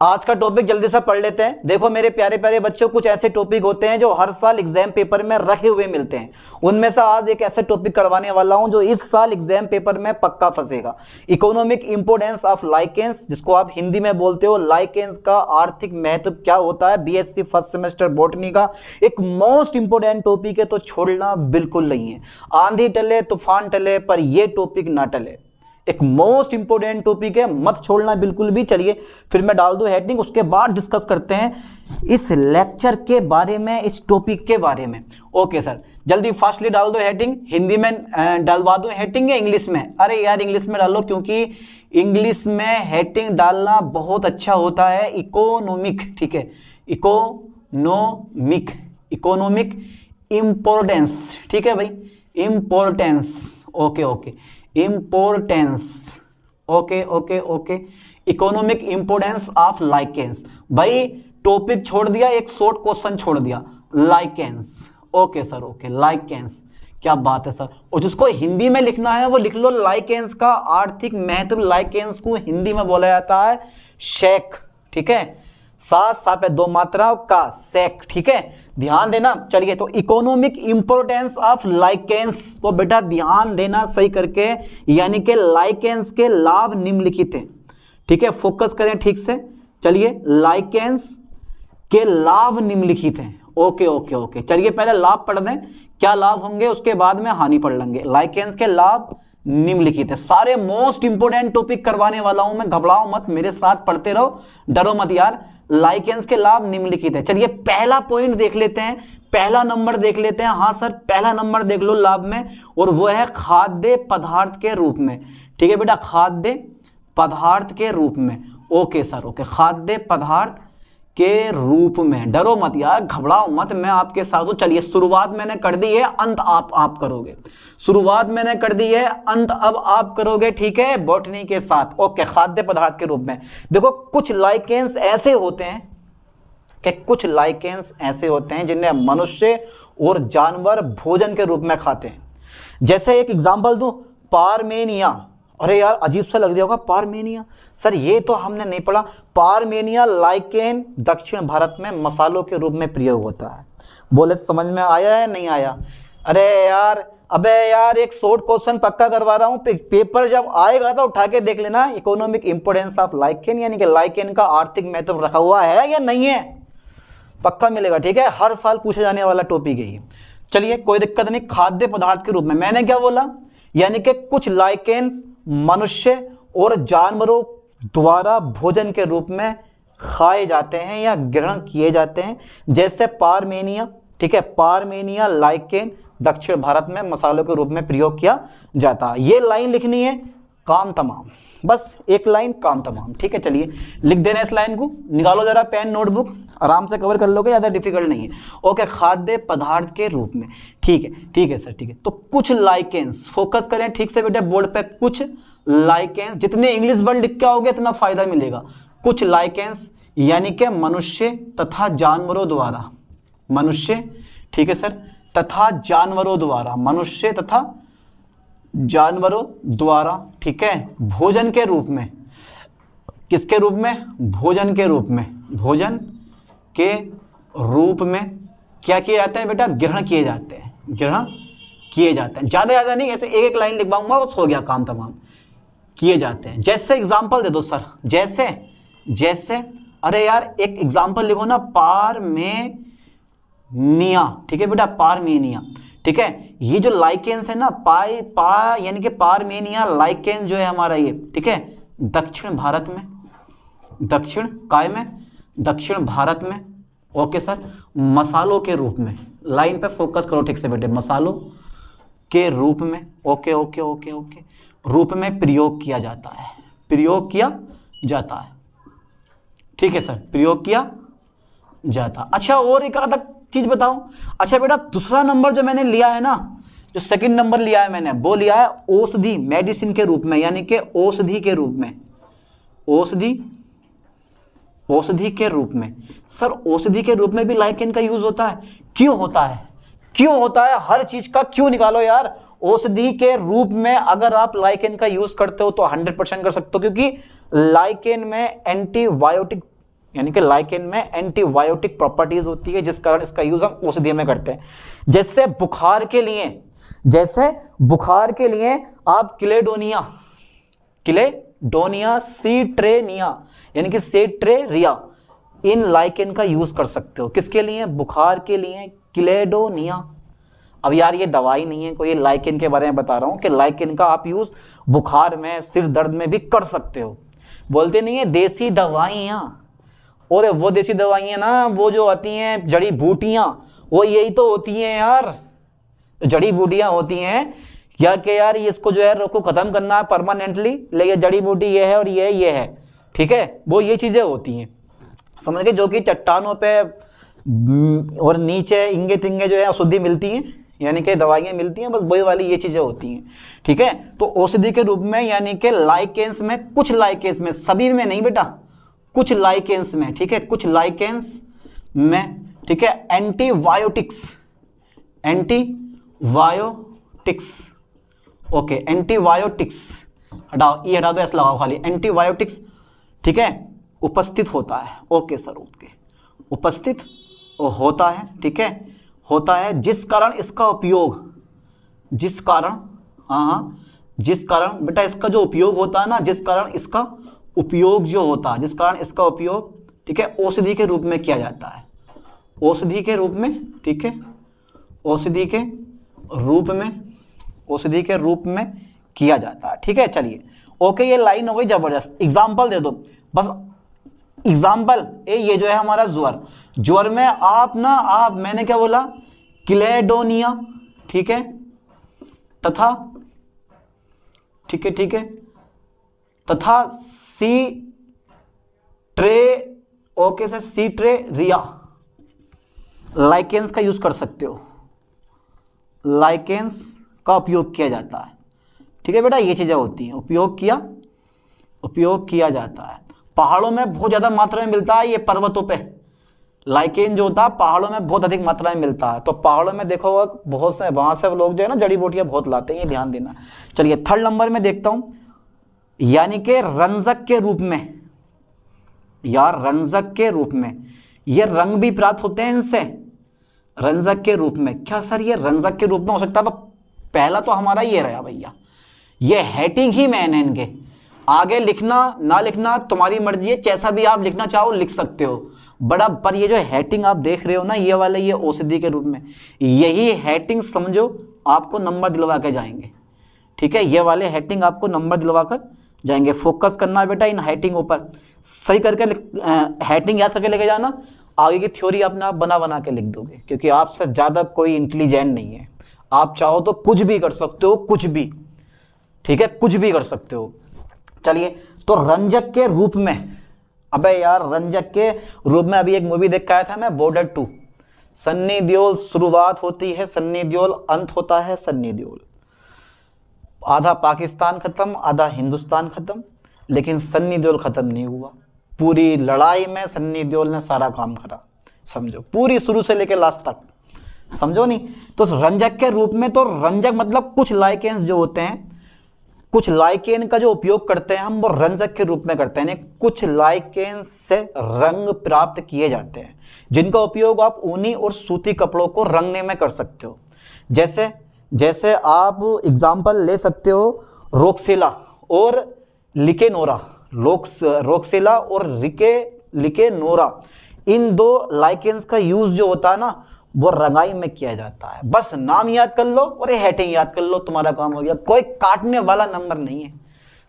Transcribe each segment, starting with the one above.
आज का टॉपिक जल्दी से पढ़ लेते हैं। देखो मेरे प्यारे प्यारे बच्चों, कुछ ऐसे टॉपिक होते हैं जो हर साल एग्जाम पेपर में रखे हुए मिलते हैं। उनमें से आज एक ऐसे टॉपिक करवाने वाला हूं जो इस साल एग्जाम पेपर में पक्का फंसेगा। इकोनॉमिक इंपोर्टेंस ऑफ लाइकेंस, जिसको आप हिंदी में बोलते हो लाइकेंस का आर्थिक महत्व क्या होता है। बीएससी फर्स्ट सेमेस्टर बॉटनी का एक मोस्ट इंपोर्टेंट टॉपिक है, तो छोड़ना बिल्कुल नहीं है। आंधी टले तूफान टले पर यह टॉपिक ना टले, एक मोस्ट इंपोर्टेंट टॉपिक है, मत छोड़ना बिल्कुल भी। चलिए फिर मैं डाल दूं हेडिंग, उसके बाद डिस्कस करते हैं इस लेक्चर के बारे में, इस टॉपिक के बारे में। ओके सर, जल्दी फास्टली डाल दो हेडिंग। हिंदी में डालवा दो हेडिंग या इंग्लिश में? अरे यार इंग्लिश में डालो, क्योंकि इंग्लिश में हेडिंग डालना बहुत अच्छा होता है। इकोनॉमिक, ठीक है, इकोनॉमिक, इकोनॉमिक इंपोर्टेंस, ठीक है भाई, importance, okay okay, importance, okay okay okay, economic importance of lichens. भाई टॉपिक छोड़ दिया, एक शॉर्ट क्वेश्चन छोड़ दिया, lichens. Okay sir, okay, lichens, क्या बात है सर। और जिसको हिंदी में लिखना है वो लिख लो, लाइकेंस का आर्थिक महत्व। लाइकेंस को हिंदी में बोला जाता है शेक, ठीक है, सात पे दो मात्रा का सेक, ठीक है, ध्यान देना। चलिए तो इकोनॉमिक इंपोर्टेंस ऑफ लाइकेंस को बेटा ध्यान देना सही करके, यानी कि लाइकेंस के लाभ निम्नलिखित हैं, ठीक है, फोकस करें ठीक से। चलिए लाइकेंस के लाभ निम्नलिखित हैं। ओके ओके ओके, चलिए पहले लाभ पढ़ दें, क्या लाभ होंगे, उसके बाद में हानि पढ़ लेंगे। लाइकेंस के लाभ निम्नलिखित है, सारे मोस्ट इंपोर्टेंट टॉपिक करवाने वाला हूं मैं, घबराओ मत, मेरे साथ पढ़ते रहो, डरो मत यार। लाइकेंस के लाभ निम्नलिखित है। चलिए पहला पॉइंट देख लेते हैं, पहला नंबर देख लेते हैं। हाँ सर, पहला नंबर देख लो लाभ में, और वो है खाद्य पदार्थ के रूप में, ठीक है बेटा, खाद्य पदार्थ के रूप में। ओके सर, ओके, खाद्य पदार्थ के रूप में। डरो मत यार, घबराओ मत, मैं आपके साथ हूं। चलिए शुरुआत मैंने कर दी है, अंत आप करोगे। शुरुआत मैंने कर दी है, अंत अब आप करोगे, ठीक है, बॉटनी के साथ। ओके, खाद्य पदार्थ के रूप में। देखो कुछ लाइकेंस ऐसे होते हैं कि कुछ लाइकेंस ऐसे होते हैं जिन्हें मनुष्य और जानवर भोजन के रूप में खाते हैं। जैसे एक एग्जाम्पल दूं, पारमेनिया। अरे यार अजीब सा लग रहा होगा, पारमेनिया सर, ये तो हमने नहीं पढ़ा। पारमेनिया लाइकेन दक्षिण भारत में मसालों के रूप में प्रयोग होता है। बोले समझ में आया है नहीं आया? अरे यार, अबे यार एक शॉर्ट क्वेश्चन पक्का करवा रहा हूँ, पेपर जब आएगा तो उठा के देख लेना, इकोनॉमिक इंपोर्टेंस ऑफ लाइकेन, यानी कि लाइकेन का आर्थिक महत्व रखा हुआ है या नहीं है, पक्का मिलेगा, ठीक है, हर साल पूछे जाने वाला टॉपिक है ये। चलिए कोई दिक्कत नहीं। खाद्य पदार्थ के रूप में मैंने क्या बोला, यानी कि कुछ लाइकेंस मनुष्य और जानवरों द्वारा भोजन के रूप में खाए जाते हैं या ग्रहण किए जाते हैं। जैसे पारमेनिया, ठीक है, पारमेनिया लाइकेन दक्षिण भारत में मसालों के रूप में प्रयोग किया जाता है। ये लाइन लिखनी है, काम तमाम, बस एक लाइन, काम तमाम, ठीक है। चलिए लिख देना इस लाइन को, निकालो जरा पेन नोटबुक, आराम से कवर कर लोगे, ज़्यादा डिफिकल्ट नहीं है। ओके, खाद्य पदार्थ के रूप में, ठीक है सर, ठीक है। तो कुछ लाइकेंस, फोकस करें ठीक से बेटा बोर्ड पे, कुछ लाइकेंस, जितने इंग्लिश वर्ड लिख के आओगे इतना फायदा मिलेगा। कुछ लाइकेंस यानी कि मनुष्य तथा जानवरों द्वारा, मनुष्य, ठीक है सर, तथा जानवरों द्वारा, मनुष्य तथा जानवरों द्वारा, ठीक है, भोजन के रूप में। किसके रूप में? भोजन के रूप में, भोजन के रूप में क्या किए जाते हैं बेटा? ग्रहण किए जाते हैं, ग्रहण किए जाते हैं। ज्यादा नहीं, ऐसे एक एक लाइन लिखवाऊंगा बस, हो गया काम तमाम, किए जाते हैं। जैसे एग्जांपल दे दो सर, जैसे अरे यार एक एग्जांपल लिखो ना, पारमेनिया, ठीक है बेटा, पारमेनिया, ठीक है। ये जो लाइकेंस है ना, यानी कि पारमेनिया लाइकेंस जो है हमारा ये, ठीक है, दक्षिण भारत में, दक्षिण भारत में, ओके सर, मसालों के रूप में, लाइन पे फोकस करो ठीक से बेटे, मसालों के रूप में, ओके ओके ओके ओके, रूप में प्रयोग किया जाता है, प्रयोग किया जाता है, ठीक है सर, प्रयोग किया जाता। अच्छा और एक आधा चीज बताओ। अच्छा बेटा दूसरा नंबर जो मैंने लिया है ना, जो सेकंड नंबर लिया है मैंने, वो लिया है औषधि, मेडिसिन के रूप में, यानी कि औषधि के रूप में, औषधि के रूप में। सर औषधि के रूप में भी लाइकेन का यूज होता है? क्यों होता है? हर चीज का क्यों निकालो यार। औषधि के रूप में अगर आप लाइकेन का यूज करते हो तो 100% कर सकते हो, क्योंकि लाइकेन में एंटीबायोटिक यानी कि लाइकेन में एंटीबायोटिक प्रॉपर्टीज होती है, जिस कारण इसका यूज हम औषधि में करते हैं। जैसे बुखार के लिए आप क्लेडोनिया सीट्रेनिया यानी कि सेट्रेरिया इन लाइकेन का यूज कर सकते हो। किसके लिए? बुखार के लिए क्लेडोनिया। अब यार ये दवाई नहीं है कोई, लाइकेन के बारे में बता रहा हूं कि लाइकेन का आप यूज बुखार में, सिर दर्द में भी कर सकते हो। बोलते नहीं है देसी दवाइयाँ, और वो देसी दवाइयाँ ना वो जो आती हैं जड़ी बूटियाँ, वो यही तो होती हैं यार, जड़ी बूटियाँ होती हैं या कि यार इसको जो है रोग को खत्म करना है परमानेंटली, लेकिन जड़ी बूटी ये है और ये है, ठीक है, वो ये चीजें होती हैं, समझ गए, जो कि चट्टानों पे और नीचे इंगे तिंगे जो है औषधि मिलती हैं, यानी कि दवाइयाँ मिलती हैं, बस वही वाली ये चीजें होती हैं, ठीक है। तो औषधि के रूप में यानी कि लाइकेंस में, कुछ लाइकेंस में, सभी में नहीं बेटा, कुछ लाइकेंस में, ठीक है, कुछ लाइकेंस में, ठीक है, एंटीबायोटिक्स, ओके, एंटीबायोटिक्स हटाओ, ये हटा दो, ऐसा लगाओ खाली, एंटीबायोटिक्स, ठीक है, उपस्थित होता है, ओके सर, ओके, उपस्थित होता है, ठीक है, होता है, जिस कारण इसका उपयोग, जिस कारण बेटा इसका जो उपयोग होता है ना, जिस कारण इसका उपयोग जो होता है, जिस कारण इसका उपयोग, ठीक है, औषधि के रूप में किया जाता है, औषधि के रूप में, ठीक है, औषधि के रूप में किया जाता है, ठीक है। चलिए ओके, ये लाइन हो गई जबरदस्त। एग्जाम्पल दे दो बस, एग्जाम्पल ये जो है हमारा ज्वर में आप मैंने क्या बोला, क्लेडोनिया, ठीक है, तथा, ठीक है, तथा सीट्रेरिया लाइकेंस का यूज कर सकते हो, लाइकेंस का उपयोग किया जाता है, ठीक है बेटा, ये चीजें होती हैं, उपयोग किया जाता है। पहाड़ों में बहुत ज्यादा मात्रा में मिलता है, ये पर्वतों पे लाइकेन जो होता है पहाड़ों में बहुत अधिक मात्रा में मिलता है, तो पहाड़ों में देखो बहुत से वहां से लोग जो है ना जड़ी बूटियां बहुत लाते हैं, ये ध्यान देना। चलिए थर्ड नंबर में देखता हूं, यानी कि रंजक के रूप में, यार रंजक के रूप में, ये रंग भी प्राप्त होते हैं इनसे, रंजक के रूप में। क्या सर ये रंजक के रूप में हो सकता है? तो पहला तो हमारा ये रहा भैया, ये हेटिंग ही मैन है इनके, आगे लिखना ना लिखना तुम्हारी मर्जी है, जैसा भी आप लिखना चाहो लिख सकते हो बड़ा, पर ये जो हेटिंग आप देख रहे हो ना, ये वाले, ये औषधि के रूप में, यही हेटिंग समझो आपको नंबर दिलवा के जाएंगे, ठीक है, ये वाले हेटिंग आपको नंबर दिलवा कर जाएंगे। फोकस करना है बेटा इन हेटिंगों पर, सही करके हेटिंग याद करके लेके जाना, आगे की थ्योरी अपने आप बना के लिख दोगे, क्योंकि आपसे ज़्यादा कोई इंटेलिजेंट नहीं है, आप चाहो तो कुछ भी कर सकते हो, कुछ भी, ठीक है, कुछ भी कर सकते हो। चलिए तो रंजक के रूप में, अबे यार रंजक के रूप में अभी एक मूवी देख के आया था मैं, बॉर्डर 2, सन्नी देओल शुरुआत होती है, सन्नी देओल अंत होता है, सन्नी देओल, आधा पाकिस्तान खत्म आधा हिंदुस्तान खत्म, लेकिन सन्नी देओल खत्म नहीं हुआ, पूरी लड़ाई में सन्नी देओल ने सारा काम करा, समझो, पूरी शुरू से लेकर लास्ट तक, समझो नहीं। तो रंजक के रूप में, तो रंजक मतलब कुछ लाइकेंस जो होते हैं, कुछ लाइकेन का जो उपयोग करते हैं हम, वो रंजक के रूप में करते हैं, कुछ लाइकेन से रंग प्राप्त किए जाते हैं, जिनका उपयोग आप ऊनी और सूती कपड़ों को रंगने में कर सकते हो। जैसे आप एग्जाम्पल ले सकते हो रोक्सेला और लिकेनोरा, रोक्सेला और लिकेनोरा, इन दो लाइकेंस का यूज जो होता है ना, वो रंगाई में किया जाता है। बस नाम याद कर लो और ये हेडिंग याद कर लो, तुम्हारा काम हो गया, कोई काटने वाला नंबर नहीं है,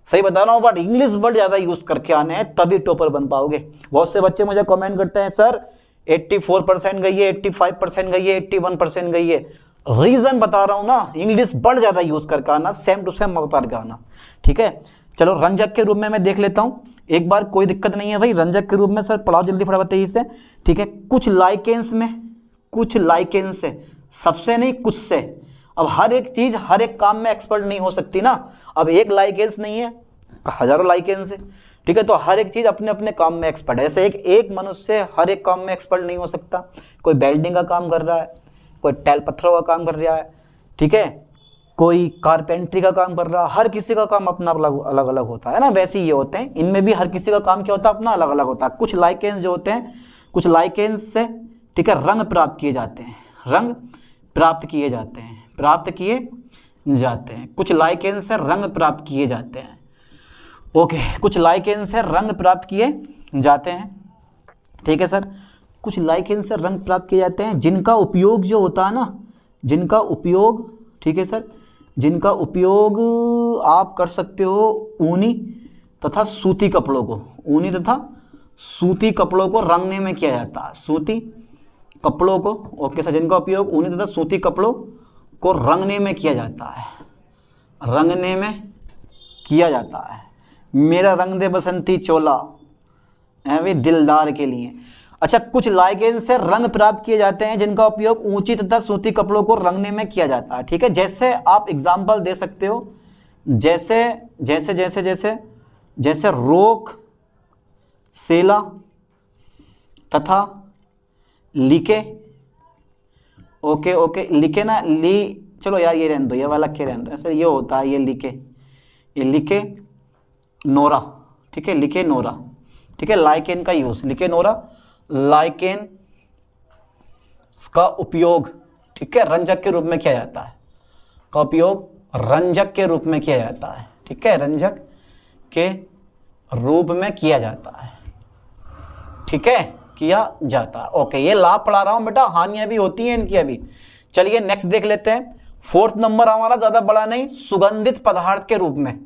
सही बता रहा हूँ, बट इंग्लिश वर्ड ज्यादा यूज करके आने हैं, तभी टॉपर बन पाओगे। बहुत से बच्चे मुझे कमेंट करते हैं सर 84% गई है, 85% गई है, 81% गई है, रीजन बता रहा हूँ ना, इंग्लिश वर्ड ज्यादा यूज करके आना, सेम टू सेम उतार के आना, ठीक है। चलो रंजक के रूप में मैं देख लेता हूँ एक बार, कोई दिक्कत नहीं है भाई। रंजक के रूप में सर पढ़ाओ जल्दी फटाफट तेजी से, ठीक है। कुछ लाइकेंस में, कुछ लाइकेंस से, सबसे नहीं कुछ से, अब हर एक चीज हर एक काम में एक्सपर्ट नहीं हो सकती ना, अब एक लाइकेंस नहीं है, हजारों लाइकेंस है, ठीक है, तो हर एक चीज अपने अपने काम में एक्सपर्ट है। ऐसे एक मनुष्य हर एक काम में एक्सपर्ट नहीं हो सकता, कोई वेल्डिंग का काम कर रहा है, कोई टाइल पत्थरों का काम कर रहा है, ठीक है, कोई कारपेंट्री का काम कर रहा, हर किसी का काम अपना अलग अलग होता है ना, वैसे ही ये होते हैं, इनमें भी हर किसी का काम क्या होता है, अपना अलग अलग होता है। कुछ लाइकेंस जो होते हैं, कुछ लाइकेंस से ठीक है रंग प्राप्त किए जाते हैं, रंग प्राप्त किए जाते हैं, प्राप्त किए जाते हैं, कुछ लाइकेंस से रंग प्राप्त किए जाते हैं। ओके, कुछ लाइकेंस से रंग प्राप्त किए जाते हैं, ठीक है सर। कुछ लाइकेंस से रंग प्राप्त किए जाते हैं जिनका उपयोग जो होता है ना, जिनका उपयोग, ठीक है सर, जिनका उपयोग आप कर सकते हो ऊनी तथा सूती कपड़ों को, ऊनी तथा सूती कपड़ों को रंगने में किया जाता है, सूती कपड़ों को, ओके सर, जिनका उपयोग ऊनी तथा सूती कपड़ों को रंगने में किया जाता है, रंगने में किया जाता है। मेरा रंग दे बसंती चोला है वे दिलदार के लिए। अच्छा, कुछ लाइकेंस से रंग प्राप्त किए जाते हैं जिनका उपयोग ऊंची तथा सूती कपड़ों को रंगने में किया जाता है, ठीक है। जैसे आप एग्जाम्पल दे सकते हो, जैसे जैसे जैसे जैसे जैसे रोक, सेला तथा लिके, ओके ओके, लिके ना, ली, चलो यार ये रहने दो, ये वाला क्या रहने दो, ऐसे ये होता है, ये लिके, ये लिके नोरा, ठीक है, लिके नोरा, ठीक है। लाइकेन का यूज, लिके नोरा, लाइकेन का उपयोग, ठीक है, रंजक के रूप में किया जाता है, का उपयोग रंजक के रूप में किया जाता है, ठीक है, रंजक के रूप में किया जाता है, ठीक है, किया जाता है। ओके, ये लाभ पढ़ा रहा हूं बेटा, हानियां भी होती हैं इनकी अभी। चलिए नेक्स्ट देख लेते हैं। 4th नंबर हमारा ज्यादा बड़ा नहीं, सुगंधित पदार्थ के रूप में।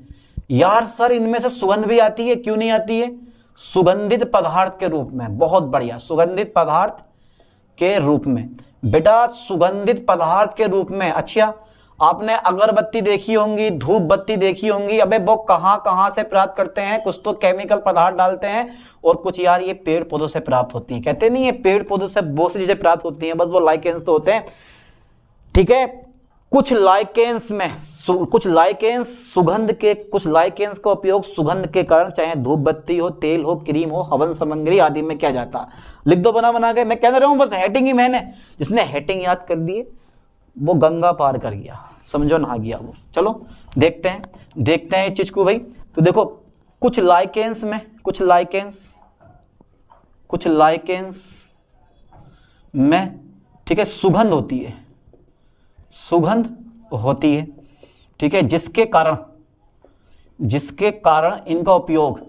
यार सर इनमें से सुगंध भी आती है, क्यों नहीं आती है? सुगंधित पदार्थ के रूप में, बहुत बढ़िया, सुगंधित पदार्थ के रूप में। बेटा सुगंधित पदार्थ के रूप में, अच्छा आपने अगरबत्ती देखी होंगी, धूप बत्ती देखी होंगी, अबे वो कहां से प्राप्त करते हैं? कुछ तो केमिकल पदार्थ डालते हैं और कुछ यार ये पेड़ पौधों से प्राप्त होती हैं। कहते नहीं है पेड़ पौधों से बहुत सी चीजें प्राप्त होती हैं, बस वो लाइकेंस तो होते हैं, ठीक है। कुछ लाइकेंस में कुछ लाइकेंस सुगंध के, कुछ लाइकेंस का उपयोग सुगंध के कारण, चाहे धूप बत्ती हो, तेल हो, क्रीम हो, हवन सामग्री आदि में किया जाता है। लिख दो बना के, मैं कह रहा हूं बस हेडिंग ही मैंने, जिसने हेडिंग याद कर दिए वो गंगा पार कर गया, समझो नहा गया वो। चलो देखते हैं इस चीज को भाई। तो देखो कुछ लाइकेंस में, कुछ लाइकेंस में, ठीक है, सुगंध होती है, सुगंध होती है, ठीक है, जिसके कारण इनका उपयोग,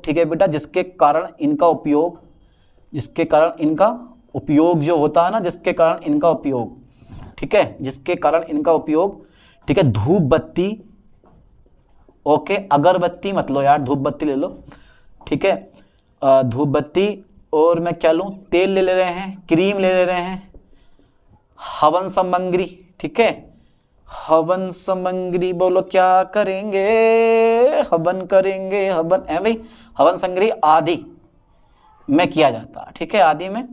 ठीक है बेटा, जिसके कारण इनका उपयोग जो होता है ना, जिसके कारण इनका उपयोग, ठीक है, जिसके कारण इनका उपयोग, ठीक है, धूप बत्ती, ओके, अगरबत्ती मत लो यार, धूप बत्ती ले लो, ठीक है, धूप बत्ती, और मैं क्या लूं, तेल ले रहे हैं, क्रीम ले रहे हैं, हवन सामग्री, ठीक है, हवन सामग्री, बोलो क्या करेंगे, हवन करेंगे, हवन है भाई, हवन सामग्री आदि में किया जाता है, ठीक है, आदि में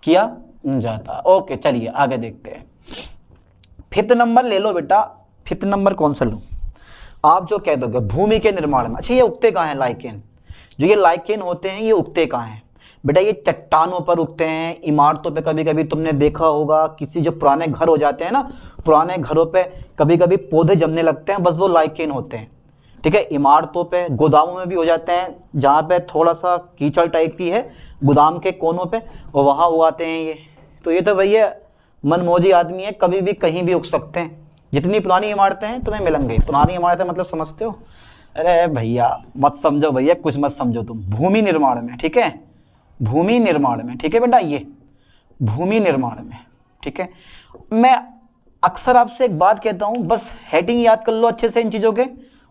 किया जाता। ओके चलिए आगे देखते हैं। 5th नंबर ले लो बेटा, 5th नंबर कौन सा लूं? आप जो कह दोगे भूमि के निर्माण में। अच्छा ये उगते कहाँ हैं लाइकेन? जो ये लाइकेन होते हैं ये उगते कहाँ हैं बेटा? ये चट्टानों पर उगते हैं, इमारतों पे कभी कभी तुमने देखा होगा, किसी जो पुराने घर हो जाते हैं ना, पुराने घरों पे कभी कभी पौधे जमने लगते हैं, बस वो लाइकेन होते हैं, ठीक है। इमारतों पे, गोदामों में भी हो जाते हैं, जहाँ पे थोड़ा सा कीचड़ टाइप की है गोदाम के कोनों पे, और वहाँ उगाते हैं ये। तो ये तो भैया मनमौजी आदमी है, कभी भी कहीं भी उग सकते हैं। जितनी पुरानी इमारतें हैं तुम्हें मिलेंगे। पुरानी इमारतें मतलब समझते हो? अरे भैया मत समझो भैया, कुछ मत समझो तुम। भूमि निर्माण में, ठीक है, भूमि निर्माण में, ठीक है बेटा, ये भूमि निर्माण में, ठीक है। मैं अक्सर आपसे एक बात कहता हूँ, बस हेडिंग याद कर लो अच्छे से इन चीज़ों के,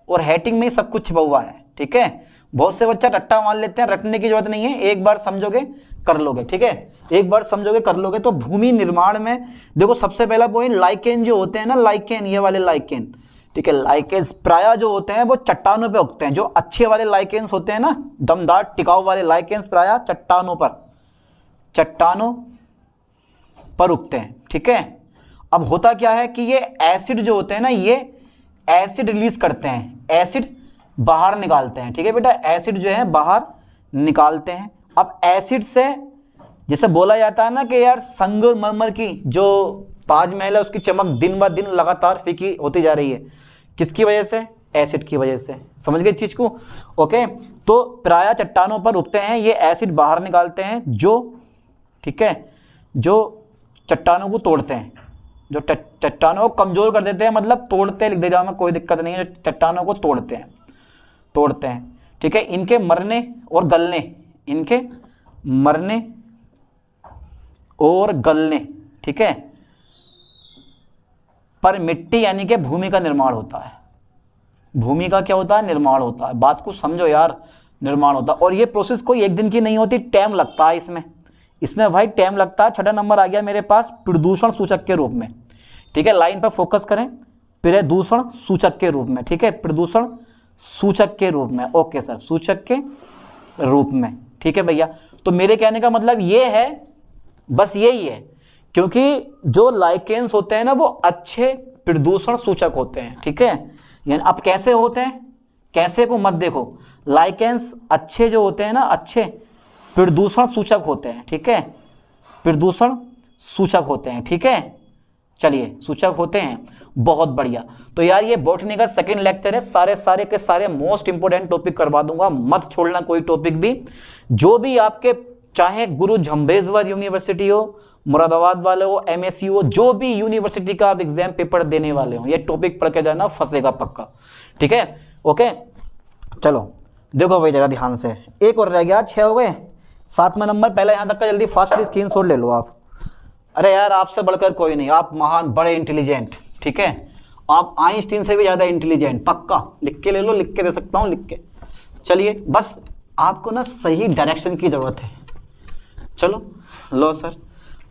और हेडिंग में ही सब कुछ छिपा हुआ है, ठीक है। बहुत से बच्चा रट्टा मान लेते हैं, रटने की जरूरत नहीं है, एक बार समझोगे कर लोगे, ठीक है, एक बार समझोगे कर लोगे। तो भूमि निर्माण में देखो सबसे पहला पॉइंट, लाइकेन जो होते हैं ना, लाइकेन, ये वाले लाइकेन, ठीक है, लाइकेन्स प्रायः जो होते हैं वो चट्टानों पे उगते हैं। जो अच्छे वाले लाइकेन्स होते हैं ना, दमदार टिकाऊ वाले लाइकेन्स प्रायः चट्टानों पर उगते हैं, ठीक है। अब होता क्या है कि ये एसिड जो होते हैं ना, ये एसिड रिलीज करते हैं, एसिड बाहर निकालते हैं, ठीक है बेटा, एसिड जो है बाहर निकालते हैं। अब एसिड से जैसे बोला जाता है ना कि यार संगमरमर की जो ताजमहल है उसकी चमक दिन ब दिन लगातार फीकी होती जा रही है, किसकी वजह से? एसिड की वजह से। समझ गए चीज को? ओके, तो प्रायः चट्टानों पर उगते हैं, ये एसिड बाहर निकालते हैं जो, ठीक है, जो चट्टानों को तोड़ते हैं, जो चट्टानों को कमजोर कर देते हैं, मतलब तोड़ते हैं, लिख दे जाऊंगा कोई दिक्कत नहीं है, जो चट्टानों को तोड़ते हैं, ठीक है। इनके मरने और गलने, इनके मरने और गलने, ठीक है, पर मिट्टी यानी कि भूमि का निर्माण होता है। भूमि का क्या होता है? निर्माण होता है। बात को समझो यार, निर्माण होता है। और ये प्रोसेस कोई एक दिन की नहीं होती, टाइम लगता है इसमें भाई टाइम लगता है। छठा नंबर आ गया मेरे पास प्रदूषण सूचक के रूप में, ठीक है, लाइन पर फोकस करें, प्रदूषण सूचक के रूप में, ठीक है, प्रदूषण सूचक के रूप में। ओके सर, सूचक के रूप में, ठीक है भैया। तो मेरे कहने का मतलब ये है, बस यही है, क्योंकि जो लाइकेंस होते हैं ना वो अच्छे प्रदूषण सूचक होते हैं, ठीक है। यानी अब कैसे होते हैं, कैसे को मत देखो, लाइकेंस अच्छे जो होते हैं ना, अच्छे प्रदूषण सूचक होते हैं, ठीक है, प्रदूषण सूचक होते हैं, ठीक है। चलिए, सूचक होते हैं, बहुत बढ़िया। तो यार ये बॉटनी का सेकंड लेक्चर है, सारे के सारे मोस्ट इंपोर्टेंट टॉपिक करवा दूंगा, मत छोड़ना कोई टॉपिक भी। जो भी आपके, चाहे गुरु झंबेश्वर यूनिवर्सिटी हो, मुरादाबाद वाले हो, MSU हो, जो भी यूनिवर्सिटी का आप एग्जाम पेपर देने वाले हो, ये टॉपिक पढ़ के जाना, फंसेगा पक्का, ठीक है। ओके, चलो देखो भाई जरा ध्यान से, एक और रह गया, 6 हो गए। 7वां नंबर, पहले यहाँ तक का जल्दी फास्टली स्क्रीनशॉट ले लो आप। अरे यार आपसे बढ़कर कोई नहीं, आप महान, बड़े इंटेलिजेंट, ठीक है, आप आइंस्टीन से भी ज्यादा इंटेलिजेंट, पक्का। लिख के ले लो, लिख के दे सकता हूँ, लिख के। चलिए, बस आपको ना सही डायरेक्शन की जरूरत है। चलो लो सर,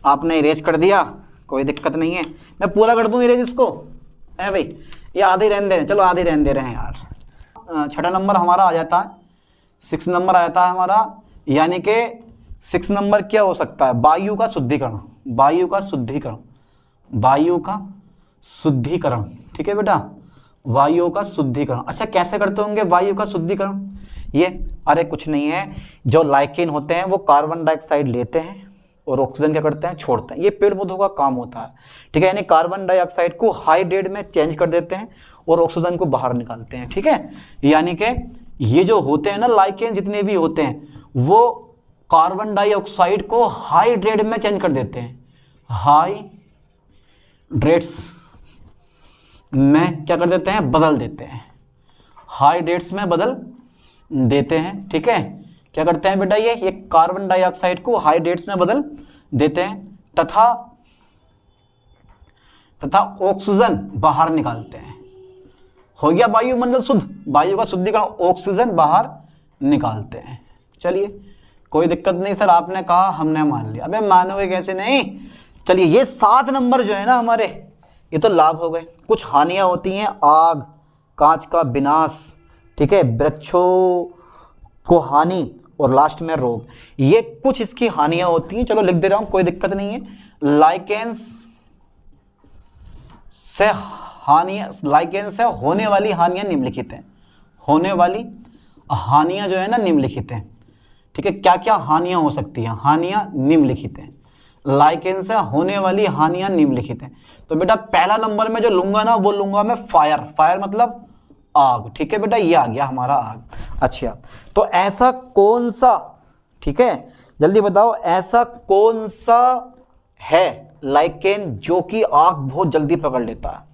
आपने इरेज कर दिया, कोई दिक्कत नहीं है, मैं पूरा कर दूं इरेज इसको। है भाई, ये आधे रहने दे रहे हैं, चलो आधे रहने दे रहे हैं यार। छठा नंबर हमारा आ जाता है, 6 नंबर आ जाता है हमारा, यानी कि 6 नंबर क्या हो सकता है? वायु का शुद्धिकरण, वायु का शुद्धिकरण, वायु का शुद्धिकरण, ठीक है बेटा, वायु का शुद्धिकरण। अच्छा, कैसे करते होंगे वायु का शुद्धिकरण? ये अरे कुछ नहीं है, जो लाइकेन होते हैं वो कार्बन डाइऑक्साइड लेते हैं और ऑक्सीजन क्या करते हैं? छोड़ते हैं। ये पेड़ पौधों का काम होता है, ठीक है, यानी कार्बन डाइऑक्साइड को हाइड्रेट में चेंज कर देते हैं और ऑक्सीजन को बाहर निकालते हैं, ठीक है। यानी कि ये जो होते हैं ना लाइकेन, जितने भी होते हैं, वो कार्बन डाइऑक्साइड को हाइड्रेट में चेंज कर देते हैं, हाइड्रेट्स में क्या कर देते हैं? बदल देते हैं, हाइड्रेट्स में बदल देते हैं, ठीक है। क्या करते हैं बेटा? ये कार्बन डाइऑक्साइड को हाइड्रेट्स में बदल देते हैं तथा ऑक्सीजन बाहर निकालते हैं। हो गया वायुमंडल शुद्ध, वायु का शुद्धिकरण, ऑक्सीजन बाहर निकालते हैं। चलिए, कोई दिक्कत नहीं सर, आपने कहा हमने मान लिया। अबे मानोगे कैसे नहीं? चलिए, ये 7 नंबर जो है ना हमारे, ये तो लाभ हो गए। कुछ हानियां होती हैं, आग, कांच का विनाश, ठीक है, वृक्षों को हानि, और लास्ट में रोग, ये कुछ इसकी हानियां होती हैं। चलो लिख दे रहा हूं, कोई दिक्कत नहीं है। लाइकेंस से होने वाली हानियां निम्नलिखित हैं, होने वाली हानियां जो है ना निम्नलिखित हैं, ठीक है। क्या क्या हानियां हो सकती हैं? हानियां निम्नलिखित हैं, लाइकेन से होने वाली हानियां निम्नलिखित हैं। तो बेटा पहला नंबर में जो लूंगा ना, वो लूंगा मैं फायर, फायर मतलब आग, ठीक है बेटा, ये आ गया हमारा आग। अच्छा, तो ऐसा कौन सा, ठीक है, जल्दी बताओ, ऐसा कौन सा है लाइकेन जो कि आग बहुत जल्दी पकड़ लेता है?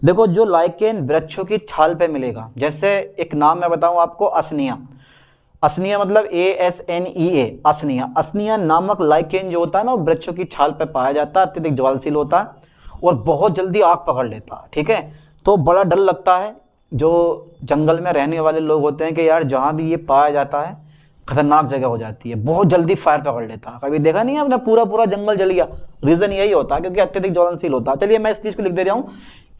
देखो, जो लाइकेन वृक्षों की छाल पे मिलेगा, जैसे एक नाम मैं बताऊं आपको, असनिया, असनिया मतलब ASNEA, असनिया, असनिया नामक लाइकेन जो होता है ना, वृक्षों की छाल पे पाया जाता है, अत्यधिक ज्वलनशील होता है और बहुत जल्दी आग पकड़ लेता है, ठीक है। तो बड़ा डर लगता है जो जंगल में रहने वाले लोग होते हैं कि यार जहाँ भी ये पाया जाता है खतरनाक जगह हो जाती है, बहुत जल्दी फायर पकड़ लेता है। कभी देखा नहीं है आपने, पूरा पूरा जंगल जल गया, रीजन यही होता है क्योंकि अत्यधिक ज्वलनशील होता है। चलिए मैं इस चीज को लिख दे रहा हूँ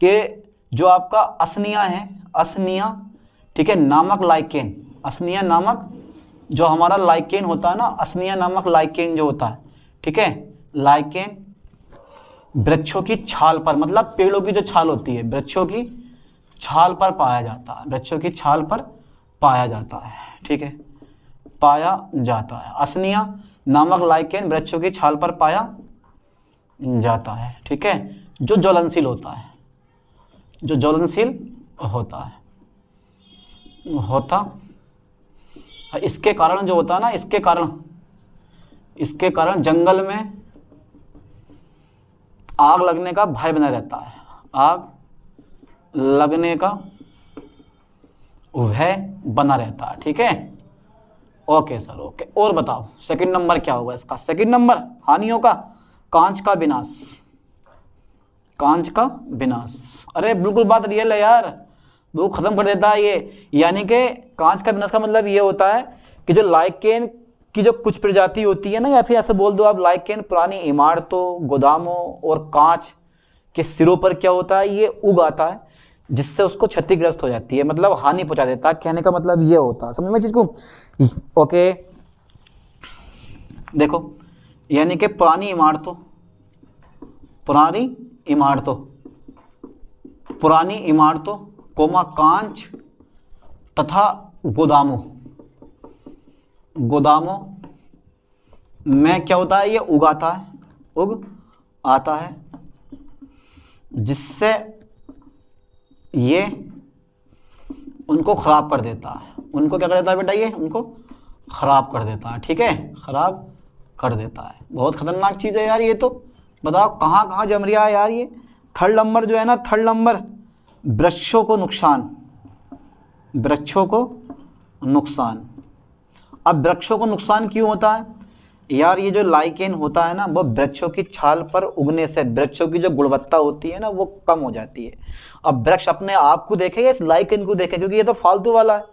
कि जो आपका असनिया है, असनिया, ठीक है, नामक लाइकेन, असनिया नामक जो हमारा लाइकेन होता है ना, असनिया नामक लाइकेन जो होता है, ठीक है, लाइकेन वृक्षों की छाल पर, मतलब पेड़ों की जो छाल होती है, वृक्षों की छाल पर पाया जाता है, वृक्षों की छाल पर पाया जाता है, ठीक है, पाया जाता है। असनिया नामक लाइकेन वृक्षों की छाल पर पाया जाता है, ठीक है, जो ज्वलनशील होता है, जो ज्वलनशील होता है, इसके कारण जो होता है ना, इसके कारण जंगल में आग लगने का भय बना रहता है, आग लगने का भय बना रहता है, ठीक है। Okay sir, okay. और बताओ सेकंड नंबर क्या होगा इसका? सेकंड नंबर हानियों का, कांच का विनाश, कांच का विनाश। अरे बिल्कुल बात रियल है यार, वो खत्म कर देता है ये। यानी कि कांच का विनाश का मतलब ये होता है कि जो लाइकेन की जो कुछ प्रजाति होती है ना, या फिर ऐसे बोल दो आप, लाइकेन पुरानी इमारतों, गोदामों और कांच के सिरों पर क्या होता है, ये उग आता है, जिससे उसको क्षतिग्रस्त हो जाती है, मतलब हानि पहुंचा देता है। कहने का मतलब ये होता है, समझ में चीज को? ओके, देखो, यानी कि पुरानी इमारतों कोमा कांच तथा गोदामों में क्या होता है, ये उग आता है, जिससे ये उनको खराब कर देता है। उनको क्या कर देता है बेटा? ये उनको खराब कर देता है, ठीक है, खराब कर देता है। बहुत खतरनाक चीज़ है यार ये तो। बताओ कहाँ कहाँ जम रहा है यार ये। थर्ड नंबर जो है ना, थर्ड नंबर, वृक्षों को नुकसान। अब वृक्षों को नुकसान क्यों होता है यार? ये जो लाइकेन होता है ना, वो वृक्षों की छाल पर उगने से वृक्षों की जो गुणवत्ता होती है ना, वो कम हो जाती है। अब वृक्ष अपने आप को देखे या इस लाइकेन को देखे? क्योंकि ये तो फालतू वाला है,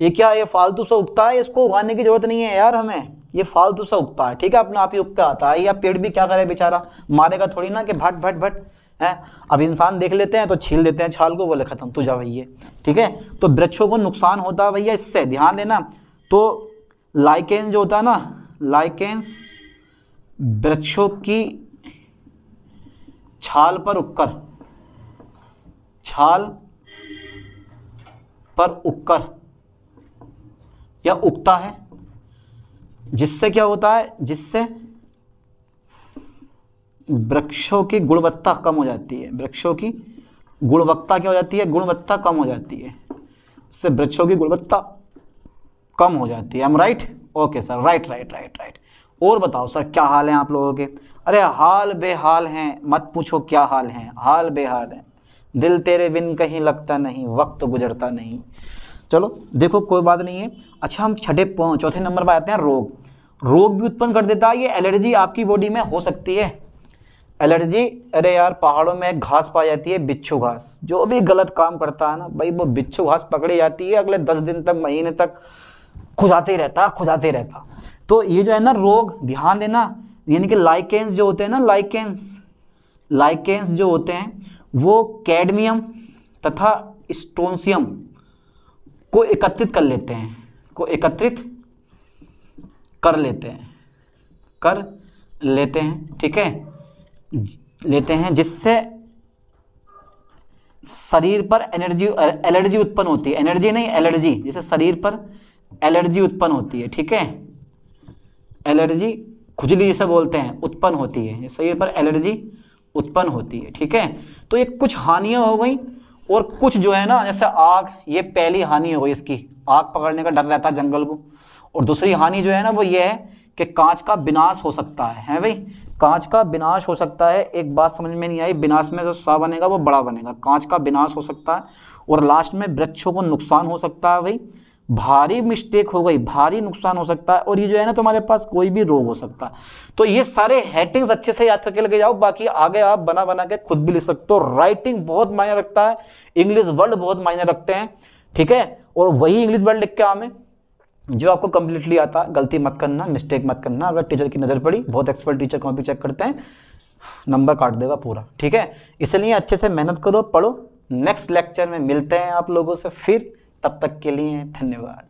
ये क्या, ये फालतू से उगता है, इसको उगाने की जरूरत नहीं है यार हमें, ये फालतू से उगता है, ठीक है, अपने आप ही उगता आता है। या पेड़ भी क्या करे बेचारा, मारेगा थोड़ी ना कि भट भट भट है। अब इंसान देख लेते हैं तो छील देते हैं छाल को, बोले खत्म, तू जा भैया, ठीक है। तो वृक्षों को नुकसान होता है भैया इससे, ध्यान देना। तो लाइकेन जो होता है ना, लाइकेन्स वृक्षों की छाल पर उगकर या उगता है, जिससे क्या होता है, जिससे वृक्षों की गुणवत्ता कम हो जाती है। वृक्षों की गुणवत्ता क्या हो जाती है? गुणवत्ता कम हो जाती है, इससे वृक्षों की गुणवत्ता कम हो जाती है। हम राइट? Okay sir, right. और बताओ सर क्या हाल है आप लोगों के? अरे हाल बेहाल हैं, मत पूछो क्या हाल है, हाल बेहाल है। दिल तेरे बिन कहीं लगता नहीं, वक्त गुजरता नहीं। चलो देखो कोई बात नहीं है। अच्छा, हम चौथे नंबर पर आते हैं, रोग भी उत्पन्न कर देता है ये। एलर्जी आपकी बॉडी में हो सकती है, एलर्जी। अरे यार पहाड़ों में घास पाई जाती है, बिच्छू घास, जो भी गलत काम करता है ना भाई, वो बिच्छू घास पकड़ी जाती है, अगले 10 दिन तक, महीने तक खुजाते ही रहता। तो ये जो है ना रोग, ध्यान देना, यानी कि लाइकेन्स जो होते हैं ना, लाइकेन्स जो होते हैं वो कैडमियम तथा स्ट्रोंशियम को एकत्रित कर लेते हैं, ठीक है, लेते हैं, जिससे शरीर पर एलर्जी उत्पन्न होती है। एनर्जी नहीं, एलर्जी, जैसे शरीर पर एलर्जी उत्पन्न होती है, ठीक है, एलर्जी, खुजली जिसे बोलते हैं, उत्पन्न होती है, शरीर पर एलर्जी उत्पन्न होती है, ठीक है। तो ये कुछ हानियां हो गई, और कुछ जो है ना, जैसे आग, ये पहली हानि हो गई इसकी, आग पकड़ने का डर रहता है जंगल को। और दूसरी हानि जो है ना वो ये है कि कांच का विनाश हो सकता है भाई, कांच का विनाश हो सकता है। एक बात समझ में नहीं आई, विनाश में जो सा बनेगा वो बड़ा बनेगा, कांच का विनाश हो सकता है। और लास्ट में वृक्षों को नुकसान हो सकता है भाई, भारी मिस्टेक हो गई, भारी नुकसान हो सकता है। और ये जो है ना तुम्हारे पास कोई भी रोग हो सकता है। तो ये सारे हेडिंग्स अच्छे से याद करके लेके जाओ, बाकी आगे आप बना के खुद भी लिख सकते हो। राइटिंग बहुत मायने रखता है, इंग्लिश वर्ड बहुत मायने रखते हैं, ठीक है। और वही इंग्लिश वर्ड लिख के हमें जो आपको कंप्लीटली आता है, गलती मत करना, मिस्टेक मत करना। अगर टीचर की नज़र पड़ी, बहुत एक्सपर्ट टीचर कॉपी चेक करते हैं, नंबर काट देगा पूरा, ठीक है। इसलिए अच्छे से मेहनत करो, पढ़ो। नेक्स्ट लेक्चर में मिलते हैं आप लोगों से फिर, तब तक के लिए धन्यवाद।